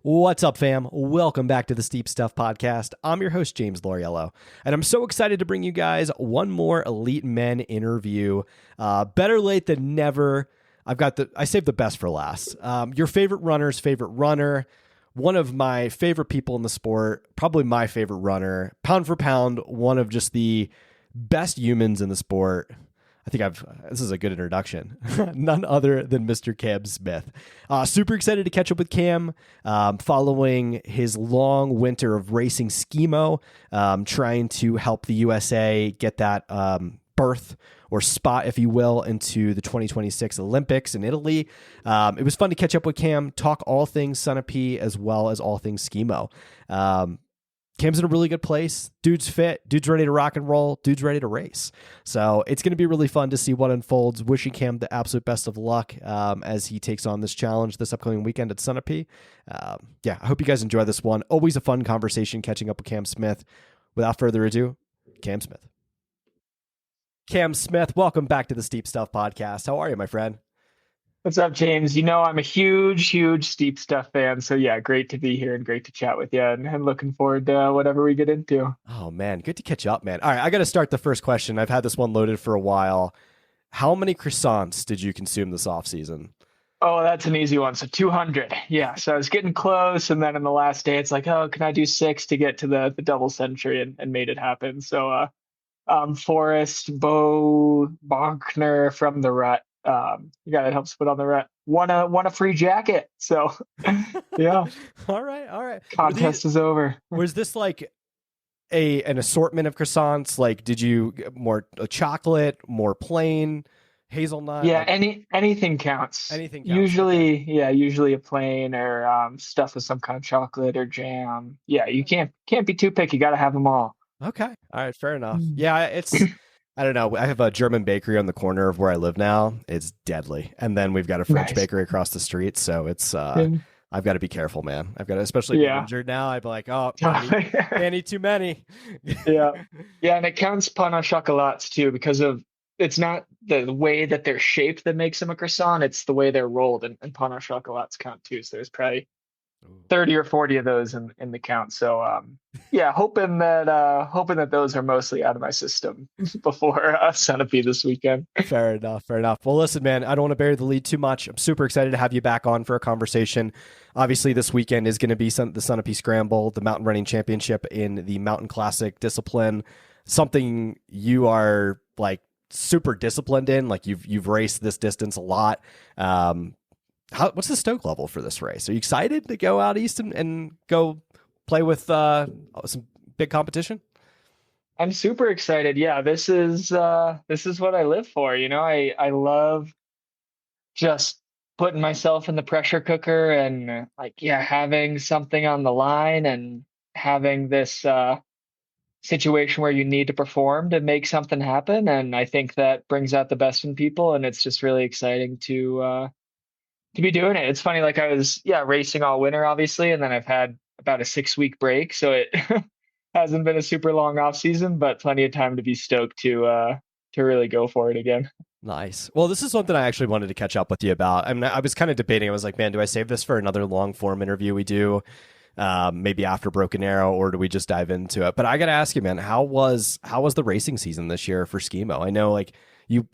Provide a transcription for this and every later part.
What's up, fam? Welcome back to the Steep Stuff Podcast. I'm your host, James Loriello, and I'm so excited to bring you guys one more Elite Men interview. Better late than never. I saved the best for last. Your favorite runner's favorite runner, one of my favorite people in the sport, probably my favorite runner, pound for pound, one of just the best humans in the sport. This is a good introduction. None other than Mr. Cam Smith. Super excited to catch up with Cam following his long winter of racing schemo, trying to help the USA get that berth or spot, if you will, into the 2026 Olympics in Italy. It was fun to catch up with Cam, talk all things Sunapee as well as all things schemo. Cam's in a really good place. Dude's fit. Dude's ready to rock and roll. Dude's ready to race. So it's going to be really fun to see what unfolds. Wishing Cam the absolute best of luck as he takes on this challenge this upcoming weekend at Sunapee. I hope you guys enjoy this one. Always a fun conversation catching up with Cam Smith. Without further ado, Cam Smith. Cam Smith, welcome back to the Steep Stuff Podcast. How are you, my friend? What's up, James? You know, I'm a huge Steep Stuff fan. So yeah, great to be here and great to chat with you and looking forward to whatever we get into. Oh man, good to catch up, man. All right, I got to start the first question. I've had this one loaded for a while. How many croissants did you consume this off season? Oh, that's an easy one. So 200. Yeah. So I was getting close. And then in the last day, it's like, oh, can I do 6 to get to the double century and made it happen. So Forrest, Bo Bonkner from the Rut. The guy that helps put on the rut won a free jacket. So yeah. All right. Contest is over. Was this like an assortment of croissants? Like, did you get more chocolate, more plain, hazelnut? Yeah, anything counts. Anything counts. Usually a plain or stuff with some kind of chocolate or jam. Yeah, you can't be too picky. You got to have them all. Okay. All right, fair enough. Yeah, it's I don't know. I have a German bakery on the corner of where I live now. It's deadly. And then we've got a French bakery across the street. So it's, I've got to be careful, man. I've got to, especially being injured now. I'd be like, oh, can't eat too many. Yeah. And it counts pain au chocolats too, because it's not the way that they're shaped that makes them a croissant. It's the way they're rolled, and pain au chocolats count too. So there's probably 30 or 40 of those in the count. So hoping that those are mostly out of my system before Sunapee this weekend. Fair enough. Well, listen, man, I don't want to bury the lead too much. I'm super excited to have you back on for a conversation. Obviously, this weekend is going to be the Sunapee Scramble, the Mountain Running Championship in the Mountain Classic discipline. Something you are like super disciplined in. Like you've raced this distance a lot. What's the stoke level for this race? Are you excited to go out east and go play with some big competition? I'm super excited. Yeah, this is what I live for. You know, I love just putting myself in the pressure cooker and having something on the line and having this situation where you need to perform to make something happen. And I think that brings out the best in people. And it's just really exciting to be doing it. It's funny, like I was racing all winter, obviously, and then I've had about a 6-week break, so it hasn't been a super long off season, but plenty of time to be stoked to really go for it again. Nice. Well, this is something I actually wanted to catch up with you about. I mean, I was kind of debating. I was like, man, do I save this for another long form interview we do, maybe after Broken Arrow, or do we just dive into it? But I got to ask you, man, how was the racing season this year for Schemo? I know, like, you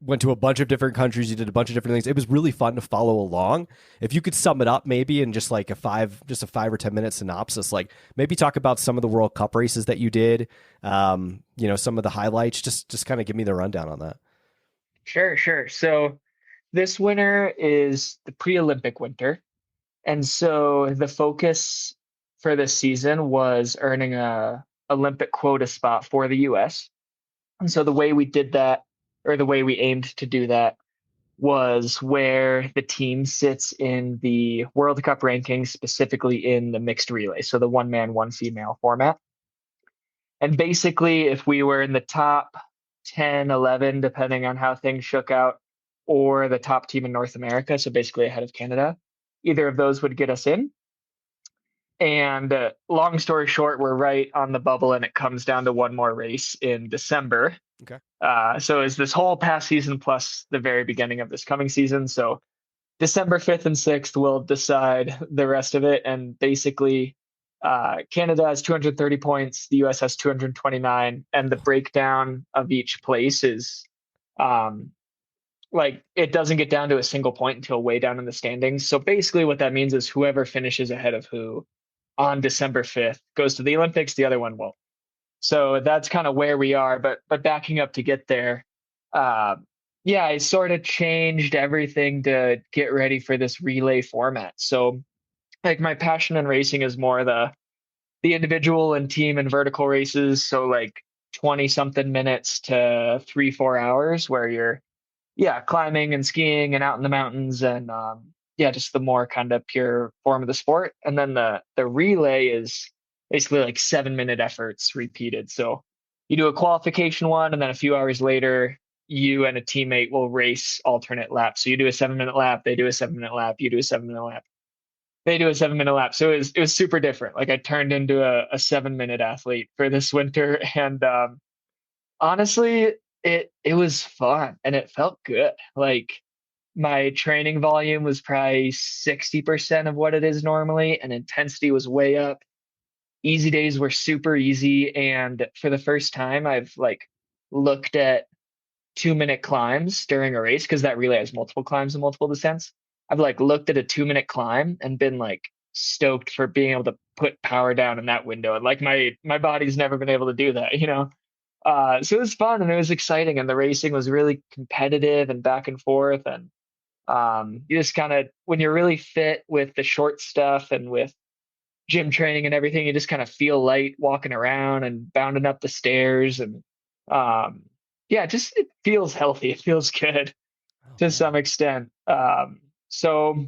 went to a bunch of different countries. You did a bunch of different things. It was really fun to follow along. If you could sum it up maybe in just like a 5 or 10 minute synopsis, like maybe talk about some of the World Cup races that you did, some of the highlights, just kind of give me the rundown on that. Sure. So this winter is the pre-Olympic winter. And so the focus for this season was earning a Olympic quota spot for the US. And so the way we did that, or the way we aimed to do that, was where the team sits in the World Cup rankings, specifically in the mixed relay. So the 1-man, 1-female format. And basically, if we were in the top 10, 11, depending on how things shook out, or the top team in North America, so basically ahead of Canada, either of those would get us in. And long story short, we're right on the bubble, and it comes down to one more race in December. Okay. So it's this whole past season plus the very beginning of this coming season. So December 5th and 6th will decide the rest of it. And basically, Canada has 230 points, the US has 229, and the breakdown of each place is um, like it doesn't get down to a single point until way down in the standings. So basically, what that means is whoever finishes ahead of who on December 5th goes to the Olympics, the other one won't. So that's kind of where we are. But backing up to get there, uh, yeah, I sort of changed everything to get ready for this relay format. So like my passion in racing is more the individual and team and vertical races. So like 20 something minutes to 3 4 hours where you're climbing and skiing and out in the mountains and just the more kind of pure form of the sport. And then the relay is basically like 7 minute efforts repeated. So you do a qualification one, and then a few hours later, you and a teammate will race alternate laps. So you do a 7 minute lap, they do a 7 minute lap, you do a 7 minute lap, they do a 7 minute lap. So it was super different. Like I turned into a 7 minute athlete for this winter, and honestly, it was fun and it felt good. Like my training volume was probably 60% of what it is normally, and intensity was way up. Easy days were super easy, and for the first time, I've like looked at 2 minute climbs during a race because that relay has multiple climbs and multiple descents. I've like looked at a 2 minute climb and been like stoked for being able to put power down in that window. And like my body's never been able to do that, you know? So it was fun and it was exciting, and the racing was really competitive and back and forth. And you just kind of, when you're really fit with the short stuff and with gym training and everything, you just kind of feel light walking around and bounding up the stairs. And just it feels healthy. It feels good Oh to man. some extent. So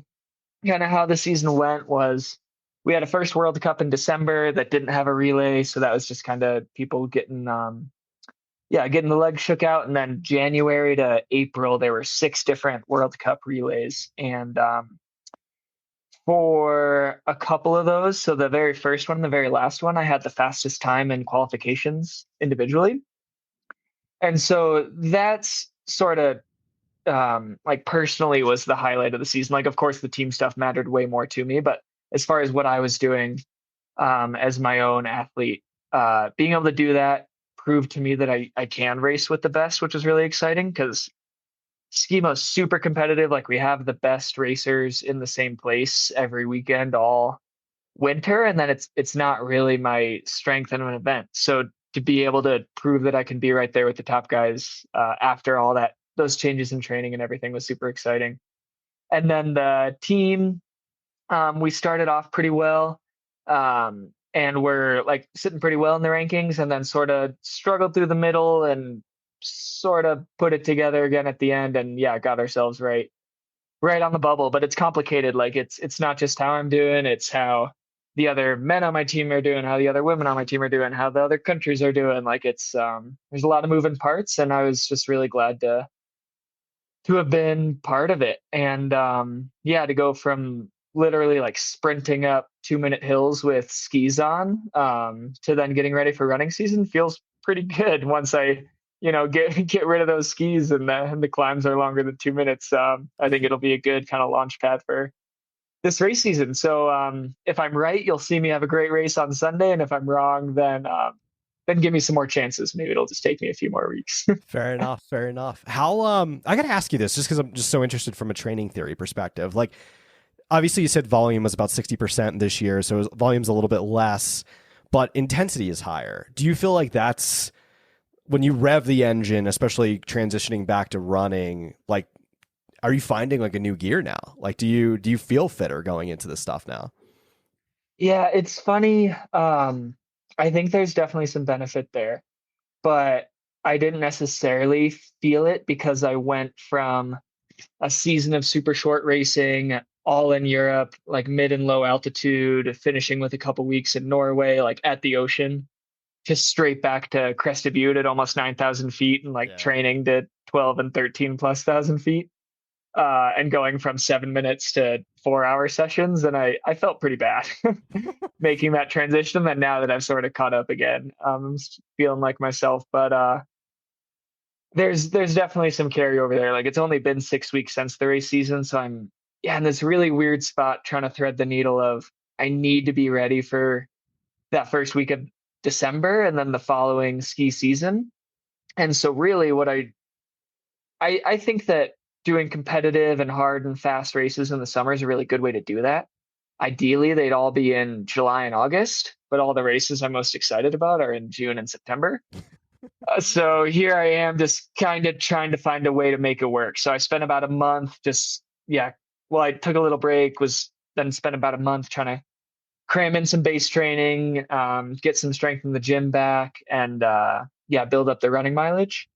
kind of how the season went was we had a first World Cup in December that didn't have a relay. So that was just kind of people getting the legs shook out. And then January to April, there were 6 different World Cup relays. And for a couple of those, so the very first one, the very last one, I had the fastest time in qualifications individually. And so that's sort of like personally was the highlight of the season. Like, of course, the team stuff mattered way more to me, but as far as what I was doing as my own athlete, being able to do that proved to me that I can race with the best, which was really exciting because Schema's super competitive. Like we have the best racers in the same place every weekend all winter, and then it's not really my strength in an event. So to be able to prove that I can be right there with the top guys after all that those changes in training and everything was super exciting. And then the team, we started off pretty well, and we're like sitting pretty well in the rankings, and then sort of struggled through the middle and sort of put it together again at the end, and got ourselves right on the bubble. But it's complicated. Like it's not just how I'm doing, it's how the other men on my team are doing, how the other women on my team are doing, how the other countries are doing. Like it's there's a lot of moving parts, and I was just really glad to have been part of it. And to go from literally like sprinting up 2 minute hills with skis on to then getting ready for running season feels pretty good once I get rid of those skis and the climbs are longer than 2 minutes. I think it'll be a good kind of launch pad for this race season. So if I'm right, you'll see me have a great race on Sunday, and if I'm wrong, then give me some more chances. Maybe it'll just take me a few more weeks. Fair enough. Fair enough. How I gotta ask you this just because I'm just so interested from a training theory perspective. Like obviously you said volume was about 60% this year, so volume's a little bit less, but intensity is higher. Do you feel like that's when you rev the engine, especially transitioning back to running, like are you finding like a new gear now? Like do you feel fitter going into this stuff now? Yeah, it's funny. I think there's definitely some benefit there, but I didn't necessarily feel it because I went from a season of super short racing, all in Europe, like mid and low altitude, finishing with a couple weeks in Norway, like at the ocean, just straight back to Crested Butte at almost 9,000 feet and like Yeah. training to 12 and 13 plus thousand feet. And going from 7 minutes to 4 hour sessions. And I felt pretty bad making that transition. And now that I've sort of caught up again, I'm feeling like myself. But there's definitely some carryover there. Like it's only been 6 weeks since the race season, so I'm yeah, in this really weird spot trying to thread the needle of I need to be ready for that first week of December and then the following ski season. And so really what I think that doing competitive and hard and fast races in the summer is a really good way to do that. Ideally, they'd all be in July and August, but all the races I'm most excited about are in June and September. So here I am just kind of trying to find a way to make it work. So I spent about a month just, yeah, well, I took a little break, was then spent about a month trying to cram in some base training, get some strength in the gym back, and yeah, build up the running mileage.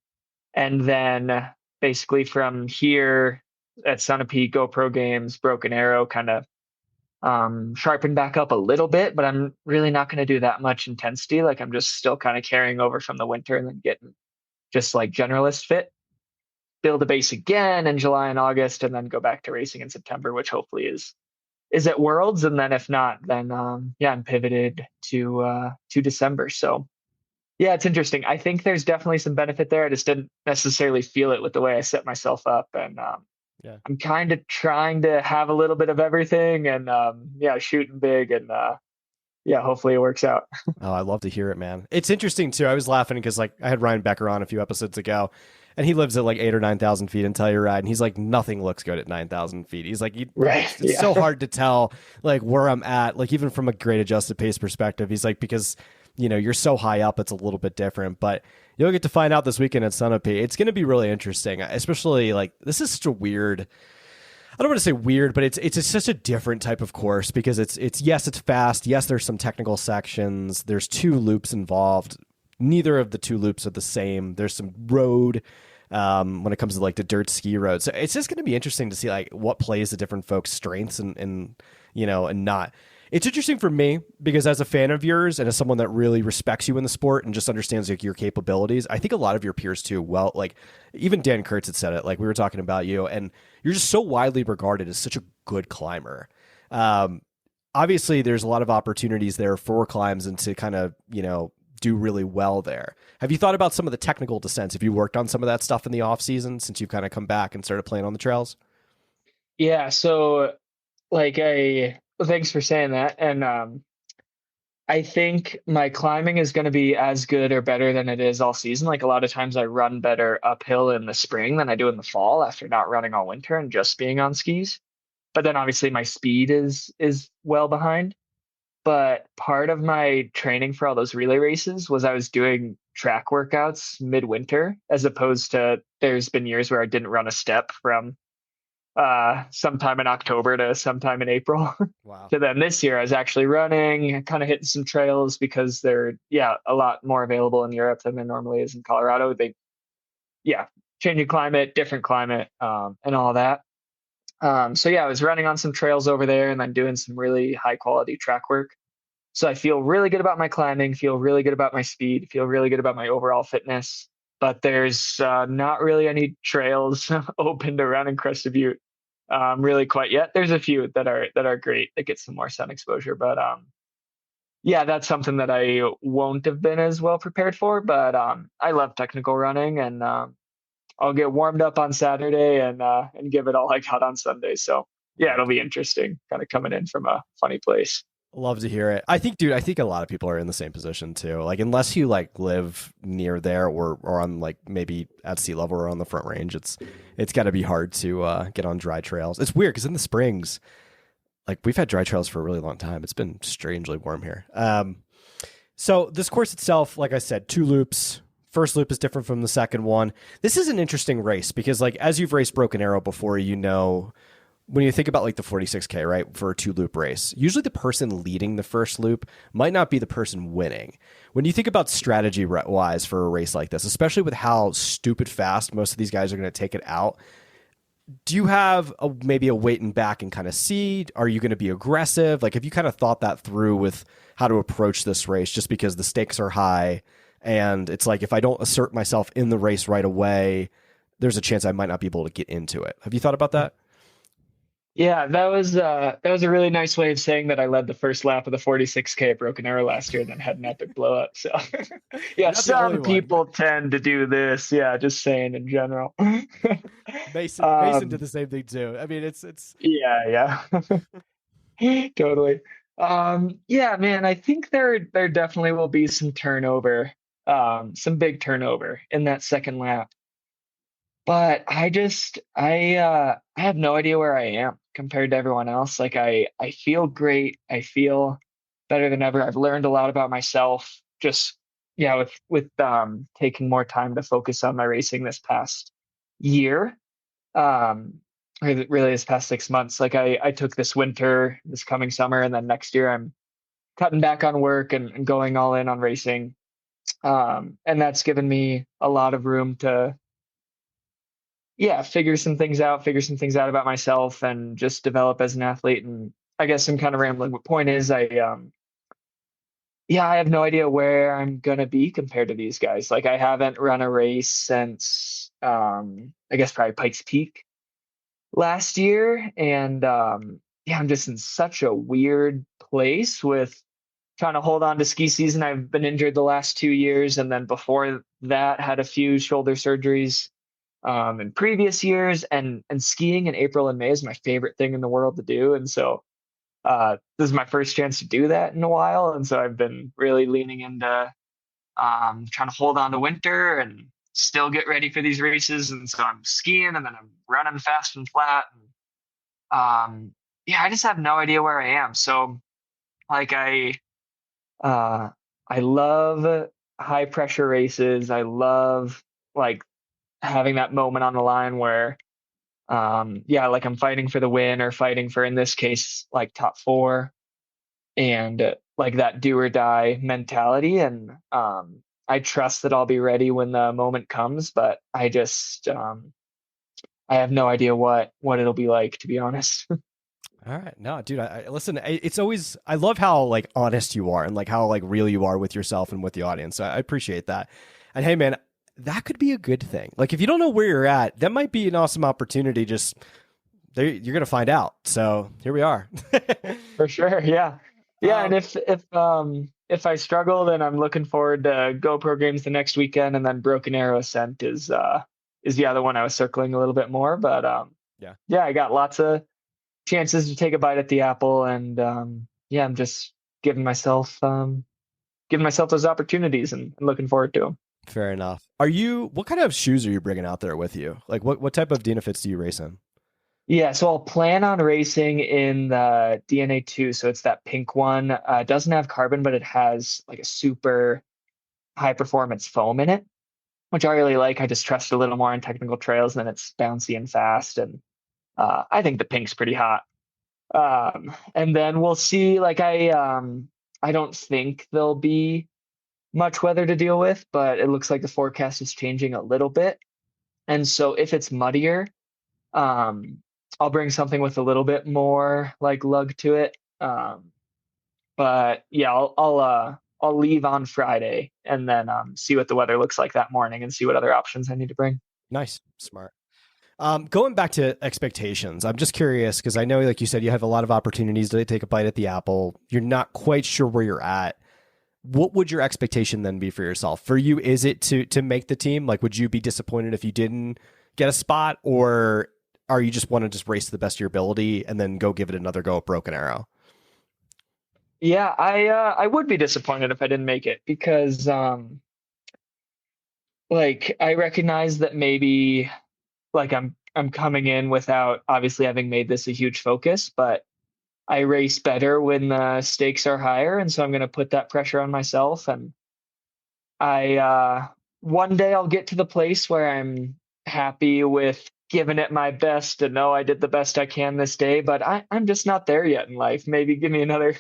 And then basically from here at Sunapee, GoPro Games, Broken Arrow, kind of sharpen back up a little bit, but I'm really not going to do that much intensity. Like I'm just still kind of carrying over from the winter and then getting just like generalist fit. Build a base again in July and August, and then go back to racing in September, which hopefully is at Worlds. And then if not, then yeah, I'm pivoted to December. So yeah, it's interesting. I think there's definitely some benefit there. I just didn't necessarily feel it with the way I set myself up, and Yeah. I'm kind of trying to have a little bit of everything, and yeah, shooting big, and yeah, hopefully it works out. Oh, I love to hear it, man. It's interesting too. I was laughing because like I had Ryan Becker on a few episodes ago, and he lives at like 8,000 or 9,000 feet in Telluride, and he's like, nothing looks good at 9,000 feet. He's like, Right. it's Yeah. so hard to tell like where I'm at, like even from a grade adjusted pace perspective. He's like, because you're so high up, it's a little bit different, but you'll get to find out this weekend at Sunapee. It's going to be really interesting, especially like this is such a weird. I don't want to say weird, but it's such a different type of course because it's yes, it's fast. Yes, there's some technical sections. There's 2 loops involved. Neither of the 2 loops are the same. There's some road when it comes to like the dirt ski road. So it's just going to be interesting to see like what plays the different folks' strengths and not. It's interesting for me because as a fan of yours and as someone that really respects you in the sport and just understands like your capabilities, I think a lot of your peers too. Well, like even Dan Kurtz had said it, like we were talking about you, and you're just so widely regarded as such a good climber. Obviously there's a lot of opportunities there for climbs and to kind of, do really well there. Have you thought about some of the technical descents? Have you worked on some of that stuff in the off season since you've kind of come back and started playing on the trails? Yeah. So like thanks for saying that. And I think my climbing is going to be as good or better than it is all season. Like a lot of times I run better uphill in the spring than I do in the fall after not running all winter and just being on skis. But then obviously my speed is well behind. But part of my training for all those relay races was I was doing track workouts midwinter, as opposed to there's been years where I didn't run a step from sometime in October to sometime in April. Wow. So then this year I was actually running, kind of hitting some trails because they're, yeah, a lot more available in Europe than there normally is in Colorado. Yeah, changing climate, different climate, and all that. So yeah, I was running on some trails over there and then doing some really high quality track work. So I feel really good about my climbing, feel really good about my speed, feel really good about my overall fitness. But there's not really any trails open to run in Crested Butte really quite yet. There's a few that are great that get some more sun exposure, but yeah, that's something that I won't have been as well prepared for. But I love technical running, and I'll get warmed up on Saturday and give it all I got on Sunday. So yeah, it'll be interesting, kind of coming in from a funny place. Love to hear it. I think, dude, I think a lot of people are in the same position too. Like, unless you like live near there or on like maybe at sea level or on the Front Range, it's got to be hard to get on dry trails. It's weird because in the springs, like we've had dry trails for a really long time. It's been strangely warm here. So this course itself, like I said, 2 loops. First loop is different from the second one. This is an interesting race because like as you've raced Broken Arrow before, when you think about like the 46K, right, for a 2-loop race, usually the person leading the first loop might not be the person winning. When you think about strategy wise for a race like this, especially with how stupid fast most of these guys are going to take it out, do you have maybe a wait and back and kind of see? Are you going to be aggressive? Like, have you kind of thought that through with how to approach this race just because the stakes are high and it's like if I don't assert myself in the race right away, there's a chance I might not be able to get into it. Have you thought about that? Yeah, that was a really nice way of saying that I led the first lap of the 46K at Broken Arrow last year and then had an epic blow up. So You're yeah, not the only some one. people tend to do this. Yeah, just saying in general. Mason did Um, the same thing too. I mean, it's yeah, yeah. Totally. Yeah, man, I think there definitely will be some turnover, some big turnover in that second lap. But I have no idea where I am compared to everyone else. Like I feel great. I feel better than ever. I've learned a lot about myself just yeah, with taking more time to focus on my racing this past year. Um really this past 6 months. Like I took this winter, this coming summer, and then next year I'm cutting back on work and going all in on racing. And that's given me a lot of room to yeah, figure some things out about myself and just develop as an athlete. And I guess I'm kind of rambling. But point is, yeah, I have no idea where I'm gonna be compared to these guys. Like I haven't run a race since, I guess probably Pikes Peak last year, and yeah, I'm just in such a weird place with trying to hold on to ski season. I've been injured the last 2 years, and then before that, had a few shoulder surgeries in previous years, and skiing in April and May is my favorite thing in the world to do. And so this is my first chance to do that in a while. And so I've been really leaning into trying to hold on to winter and still get ready for these races. And so I'm skiing and then I'm running fast and flat. And yeah, I just have no idea where I am. So like uh, I love high pressure races. I love like having that moment on the line where yeah, like I'm fighting for the win or fighting for, in this case, like top four and like that do or die mentality. And I trust that I'll be ready when the moment comes, but I have no idea what it'll be like, to be honest. all right. No, dude, I listen. It's always I love how like honest you are and like how like real you are with yourself and with the audience. So I appreciate that. And hey, man, that could be a good thing. Like if you don't know where you're at, that might be an awesome opportunity. Just there, you're gonna find out. So here we are. For sure, yeah. Yeah, and um, if I struggle, then I'm looking forward to GoPro games the next weekend, and then Broken Arrow Ascent is the other one I was circling a little bit more. But yeah. yeah, I got lots of chances to take a bite at the apple, and yeah, I'm just giving myself giving myself those opportunities and looking forward to them. Fair enough. Are you? What kind of shoes are you bringing out there with you? Like what type of Dynafits do you race in? Yeah, so I'll plan on racing in the DNA 2. So it's that pink one. It doesn't have carbon, but it has like a super high performance foam in it, which I really like. I just trust a little more on technical trails, and it's bouncy and fast. And I think the pink's pretty hot. And then we'll see. I don't think there'll be much weather to deal with, but it looks like the forecast is changing a little bit. And so if it's muddier, um, I'll bring something with a little bit more like lug to it. But yeah, I'll leave on Friday and then see what the weather looks like that morning and see what other options I need to bring. Nice, smart. Going back to expectations, I'm just curious because I know, like you said, you have a lot of opportunities to take a bite at the apple. You're not quite sure where you're at. What would your expectation then be for yourself? For you, is it to make the team? Like, would you be disappointed if you didn't get a spot, or are you just want to just race to the best of your ability and then go give it another go at Broken Arrow? Yeah, I would be disappointed if I didn't make it because like I recognize that maybe like I'm coming in without obviously having made this a huge focus, but I race better when the stakes are higher, and so I'm going to put that pressure on myself. And I one day I'll get to the place where I'm happy with giving it my best and know I did the best I can this day, but I'm just not there yet in life. Maybe give me another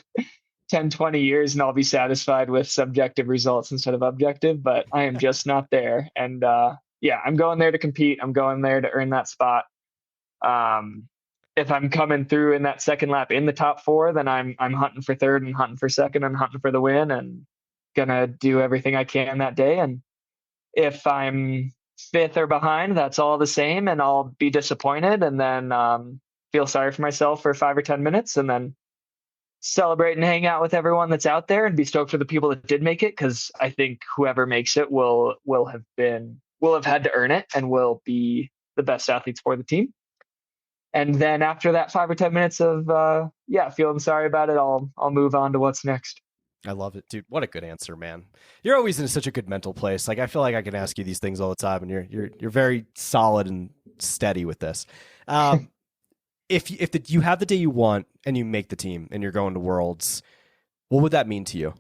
10, 20 years and I'll be satisfied with subjective results instead of objective, but I am just not there. And yeah, I'm going there to compete. I'm going there to earn that spot. Um, if I'm coming through in that second lap in the top four, then I'm hunting for third and hunting for second and hunting for the win and gonna do everything I can that day. And if I'm fifth or behind, that's all the same, and I'll be disappointed. And then feel sorry for myself for 5 or 10 minutes, and then celebrate and hang out with everyone that's out there and be stoked for the people that did make it. Cause I think whoever makes it will have had to earn it and will be the best athletes for the team. And then after that 5 or 10 minutes of feeling sorry about it, I'll move on to what's next. I love it, dude. What a good answer, man. You're always in such a good mental place. Like I feel like I can ask you these things all the time, and you're very solid and steady with this. If you have the day you want and you make the team and you're going to Worlds, what would that mean to you?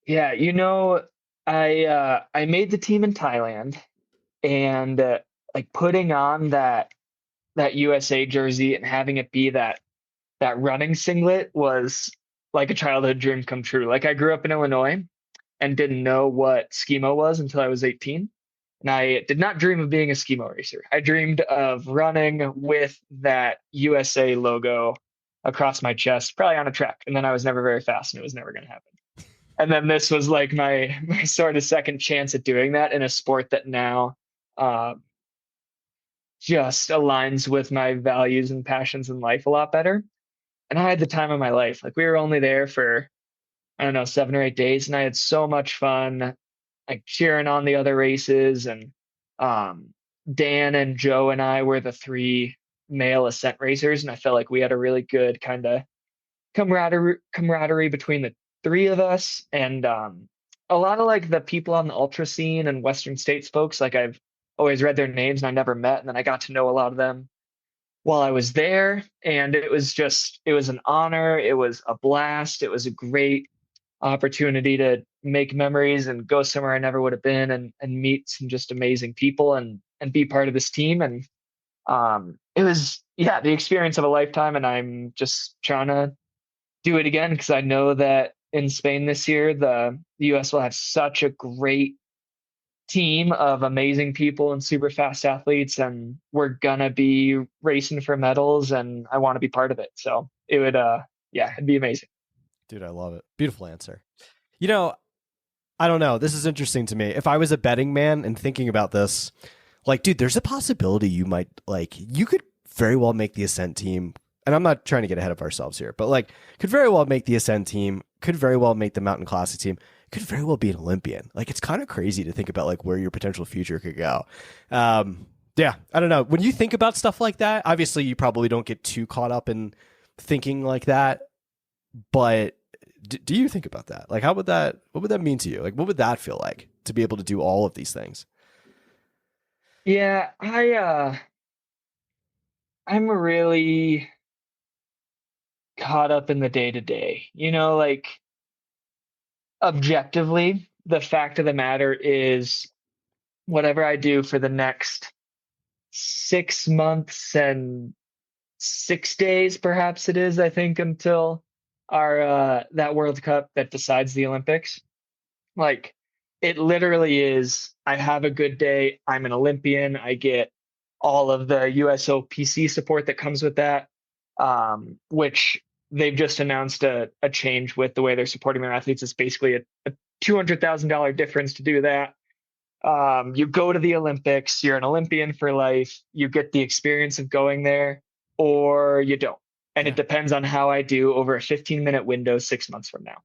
Yeah, I made the team in Thailand, and like putting on that USA jersey and having it be that running singlet was like a childhood dream come true. Like I grew up in Illinois and didn't know what skimo was until I was 18. And I did not dream of being a skimo racer. I dreamed of running with that USA logo across my chest, probably on a track. And then I was never very fast and it was never going to happen. And then this was like my sort of second chance at doing that in a sport that now just aligns with my values and passions in life a lot better. And I had the time of my life. Like we were only there for, I don't know, 7 or 8 days, and I had so much fun, like cheering on the other races. And Dan and Joe and I were the three male ascent racers, and I felt like we had a really good kind of camaraderie between the three of us. And a lot of like the people on the ultra scene and Western States folks, like I've always read their names and I never met, and then I got to know a lot of them while I was there. And it was an honor. It was a blast. It was a great opportunity to make memories and go somewhere I never would have been, and meet some just amazing people and be part of this team. And it was, yeah, the experience of a lifetime. And I'm just trying to do it again, because I know that in Spain this year, the US will have such a great team of amazing people and super fast athletes, and we're gonna be racing for medals, and I want to be part of it. So it would it'd be amazing. Dude, I love it. Beautiful answer. You know, I don't know. This is interesting to me. If I was a betting man and thinking about this, like, dude, there's a possibility you could very well make the Ascent team. And I'm not trying to get ahead of ourselves here, but like, could very well make the Ascent team, could very well make the Mountain Classic team, could very well be an Olympian. Like, it's kind of crazy to think about like where your potential future could go. Yeah, I don't know. When you think about stuff like that, obviously you probably don't get too caught up in thinking like that. But do you think about that? Like, what would that mean to you? Like, what would that feel like to be able to do all of these things? Yeah, I'm really caught up in the day to day. Like objectively, the fact of the matter is whatever I do for the next 6 months and 6 days, perhaps it is, I think, until our that World Cup that decides the Olympics. Like it literally is, I have a good day, I'm an Olympian, I get all of the USOPC support that comes with that, which they've just announced a change with the way they're supporting their athletes. It's basically a $200,000 difference to do that. You go to the Olympics, you're an Olympian for life, you get the experience of going there, or you don't. And it depends on how I do over a 15-minute window 6 months from now.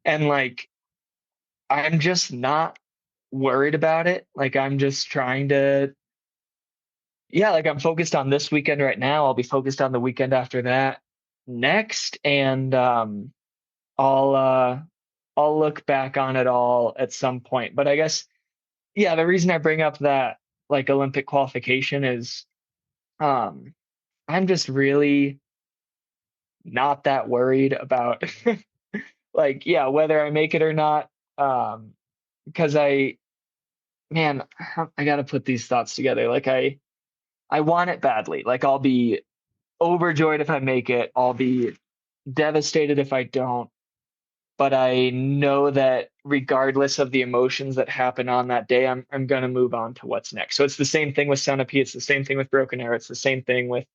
And like, I'm just not worried about it. Like, I'm just trying to, like I'm focused on this weekend right now. I'll be focused on the weekend after that next. And I'll look back on it all at some point. But I guess, the reason I bring up that like Olympic qualification is I'm just really not that worried about like, whether I make it or not. Because I got to put these thoughts together. Like I want it badly. Like I'll be overjoyed if I make it. I'll be devastated if I don't. But I know that regardless of the emotions that happen on that day, I'm going to move on to what's next. So it's the same thing with Sunapee. It's the same thing with Broken Arrow. It's the same thing with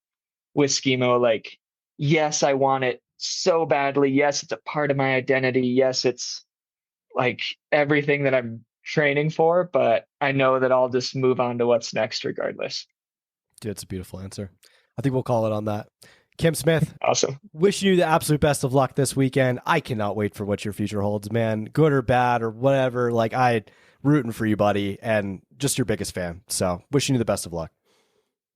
Skimo. Like, yes, I want it so badly. Yes, it's a part of my identity. Yes, it's like everything that I'm training for, but I know that I'll just move on to what's next regardless. Dude, it's a beautiful answer. I think we'll call it on that. Kim Smith, Awesome. wishing you the absolute best of luck this weekend. I cannot wait for what your future holds, man. Good or bad or whatever. Like, I rooting for you, buddy, and just your biggest fan. So wishing you the best of luck.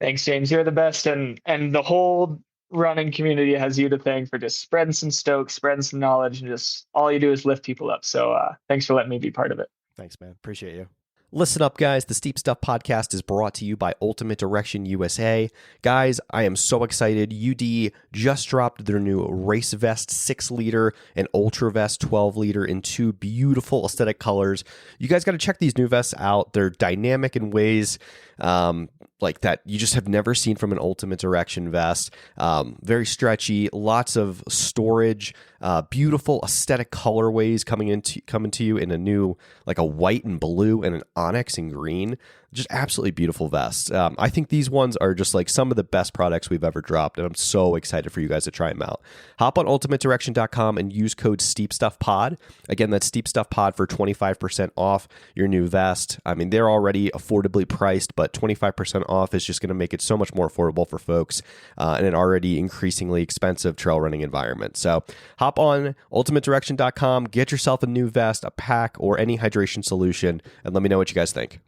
Thanks, James. You're the best. And the whole running community has you to thank for just spreading some stoke, spreading some knowledge, and just all you do is lift people up. So thanks for letting me be part of it. Thanks, man. Appreciate you. Listen up, guys. The Steep Stuff podcast is brought to you by Ultimate Direction USA. Guys, I am so excited. UD just dropped their new Race Vest 6-liter and Ultra Vest 12-liter in 2 beautiful aesthetic colors. You guys got to check these new vests out. They're dynamic in ways like that you just have never seen from an Ultimate Direction vest. Very stretchy, lots of storage, beautiful aesthetic colorways coming to you in a new, like a white and blue and an onyx and green. Just absolutely beautiful vests. I think these ones are just like some of the best products we've ever dropped, and I'm so excited for you guys to try them out. Hop on ultimatedirection.com and use code SteepStuffPod. Again, that's SteepStuffPod for 25% off your new vest. I mean, they're already affordably priced, but 25% off is just going to make it so much more affordable for folks in an already increasingly expensive trail running environment. So hop on ultimatedirection.com, get yourself a new vest, a pack, or any hydration solution, and let me know what you guys think.